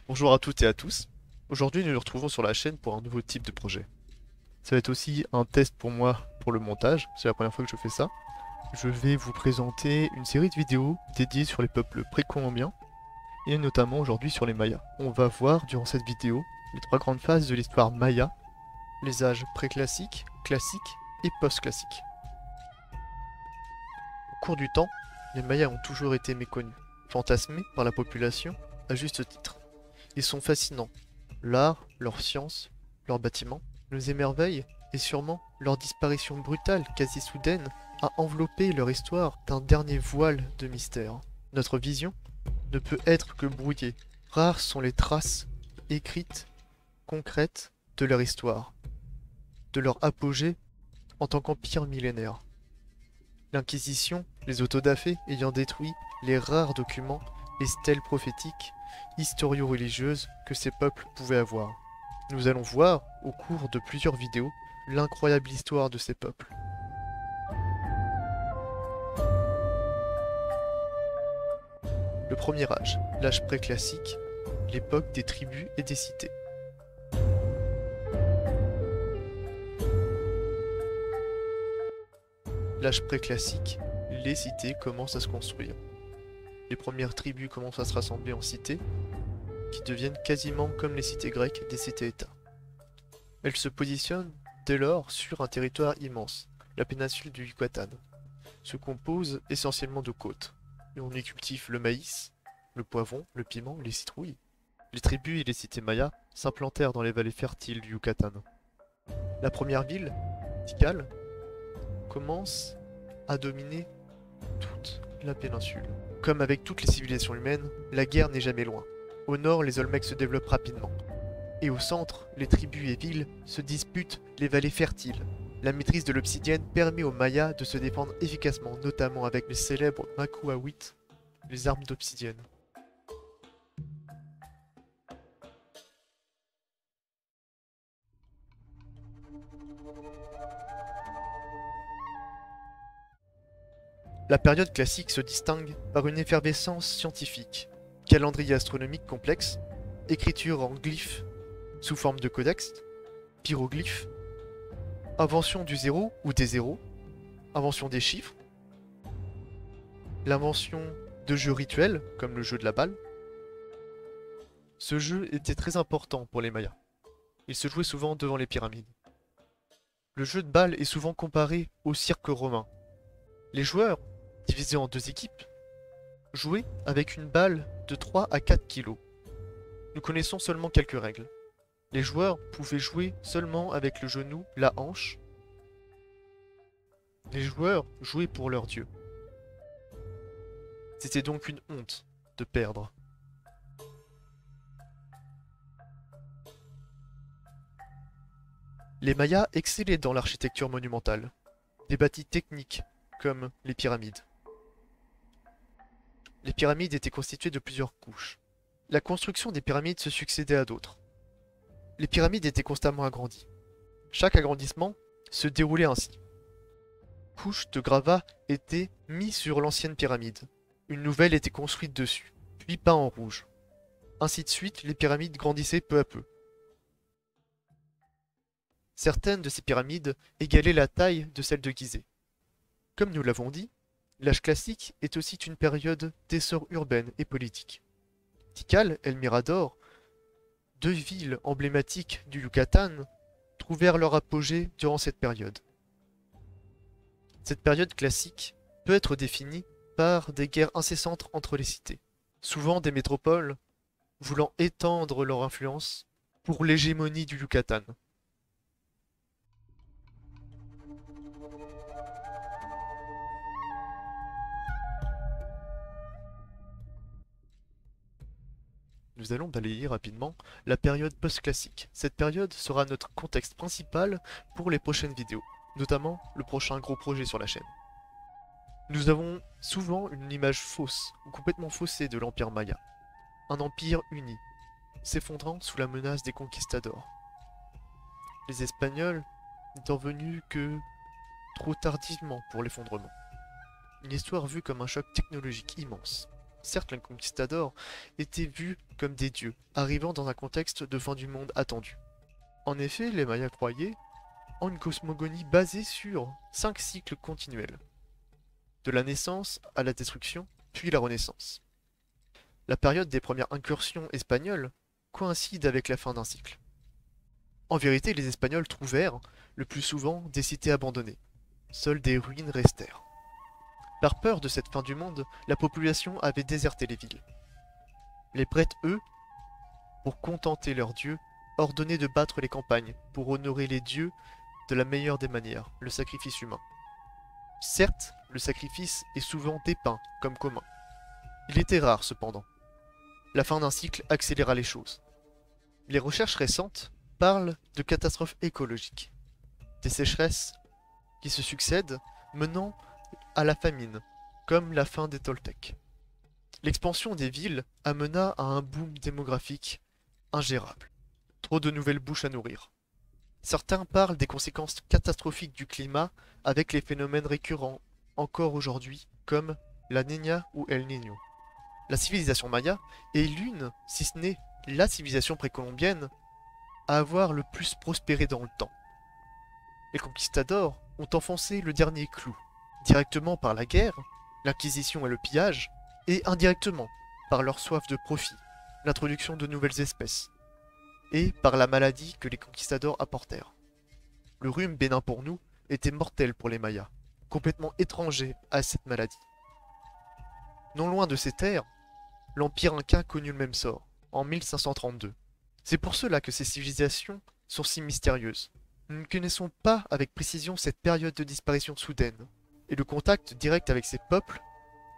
Bonjour à toutes et à tous. Aujourd'hui, nous nous retrouvons sur la chaîne pour un nouveau type de projet. Ça va être aussi un test pour moi pour le montage. C'est la première fois que je fais ça. Je vais vous présenter une série de vidéos dédiées sur les peuples précolombiens et notamment aujourd'hui sur les Mayas. On va voir durant cette vidéo les trois grandes phases de l'histoire maya, les âges préclassiques, classiques et post-classiques. Au cours du temps, les Mayas ont toujours été méconnus, fantasmés par la population à juste titre. Ils sont fascinants. L'art, leur science, leurs bâtiments nous émerveillent et sûrement leur disparition brutale, quasi soudaine, a enveloppé leur histoire d'un dernier voile de mystère. Notre vision ne peut être que brouillée. Rares sont les traces écrites, concrètes de leur histoire, de leur apogée en tant qu'empire millénaire. L'Inquisition, les autodafés ayant détruit les rares documents et stèles prophétiques, historio-religieuses que ces peuples pouvaient avoir. Nous allons voir, au cours de plusieurs vidéos, l'incroyable histoire de ces peuples. Le premier âge, l'âge préclassique, l'époque des tribus et des cités. L'âge préclassique, les cités commencent à se construire. Les premières tribus commencent à se rassembler en cités, qui deviennent quasiment comme les cités grecques des cités-États. Elles se positionnent dès lors sur un territoire immense, la péninsule du Yucatan, se compose essentiellement de côtes, et on y cultive le maïs, le poivron, le piment, les citrouilles. Les tribus et les cités mayas s'implantèrent dans les vallées fertiles du Yucatan. La première ville, Tikal, commence à dominer toute la péninsule. Comme avec toutes les civilisations humaines, la guerre n'est jamais loin. Au nord, les Olmecs se développent rapidement. Et au centre, les tribus et villes se disputent les vallées fertiles. La maîtrise de l'obsidienne permet aux Mayas de se défendre efficacement, notamment avec les célèbres Macuahuit, les armes d'obsidienne. La période classique se distingue par une effervescence scientifique, calendrier astronomique complexe, écriture en glyphes sous forme de codex, pyroglyphes, invention du zéro ou des zéros, invention des chiffres, l'invention de jeux rituels, comme le jeu de la balle. Ce jeu était très important pour les Mayas. Il se jouait souvent devant les pyramides. Le jeu de balle est souvent comparé au cirque romain. Les joueurs, divisés en deux équipes, jouaient avec une balle de 3 à 4 kg. Nous connaissons seulement quelques règles. Les joueurs pouvaient jouer seulement avec le genou, la hanche. Les joueurs jouaient pour leur dieu. C'était donc une honte de perdre. Les Mayas excellaient dans l'architecture monumentale, des bâtis techniques comme les pyramides. Les pyramides étaient constituées de plusieurs couches. La construction des pyramides se succédait à d'autres. Les pyramides étaient constamment agrandies. Chaque agrandissement se déroulait ainsi. Couche de gravats était mise sur l'ancienne pyramide. Une nouvelle était construite dessus, puis peint en rouge. Ainsi de suite, les pyramides grandissaient peu à peu. Certaines de ces pyramides égalaient la taille de celle de Gizeh. Comme nous l'avons dit, l'âge classique est aussi une période d'essor urbaine et politique. Tikal, El Mirador, deux villes emblématiques du Yucatan, trouvèrent leur apogée durant cette période. Cette période classique peut être définie par des guerres incessantes entre les cités, souvent des métropoles voulant étendre leur influence pour l'hégémonie du Yucatan. Nous allons balayer rapidement la période post-classique. Cette période sera notre contexte principal pour les prochaines vidéos, notamment le prochain gros projet sur la chaîne. Nous avons souvent une image fausse ou complètement faussée de l'Empire Maya. Un empire uni, s'effondrant sous la menace des conquistadors. Les Espagnols n'étant venus que trop tardivement pour l'effondrement. Une histoire vue comme un choc technologique immense. Certes, les conquistadors étaient vus comme des dieux, arrivant dans un contexte de fin du monde attendu. En effet, les Mayas croyaient en une cosmogonie basée sur 5 cycles continuels, de la naissance à la destruction, puis la renaissance. La période des premières incursions espagnoles coïncide avec la fin d'un cycle. En vérité, les Espagnols trouvèrent, le plus souvent, des cités abandonnées. Seules des ruines restèrent. Par peur de cette fin du monde, la population avait déserté les villes. Les prêtres, eux, pour contenter leurs dieux, ordonnaient de battre les campagnes pour honorer les dieux de la meilleure des manières, le sacrifice humain. Certes, le sacrifice est souvent dépeint comme commun. Il était rare cependant. La fin d'un cycle accéléra les choses. Les recherches récentes parlent de catastrophes écologiques, des sécheresses qui se succèdent menant à la famine, comme la fin des Toltecs. L'expansion des villes amena à un boom démographique ingérable. Trop de nouvelles bouches à nourrir. Certains parlent des conséquences catastrophiques du climat avec les phénomènes récurrents encore aujourd'hui comme la Niña ou El Niño. La civilisation maya est l'une, si ce n'est la civilisation précolombienne, à avoir le plus prospéré dans le temps. Les conquistadors ont enfoncé le dernier clou, directement par la guerre, l'acquisition et le pillage, et indirectement par leur soif de profit, l'introduction de nouvelles espèces, et par la maladie que les conquistadors apportèrent. Le rhume bénin pour nous était mortel pour les Mayas, complètement étranger à cette maladie. Non loin de ces terres, l'Empire inca connut le même sort, en 1532. C'est pour cela que ces civilisations sont si mystérieuses. Nous ne connaissons pas avec précision cette période de disparition soudaine, et le contact direct avec ces peuples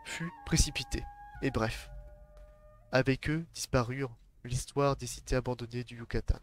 fut précipité, et bref. Avec eux disparurent l'histoire des cités abandonnées du Yucatan.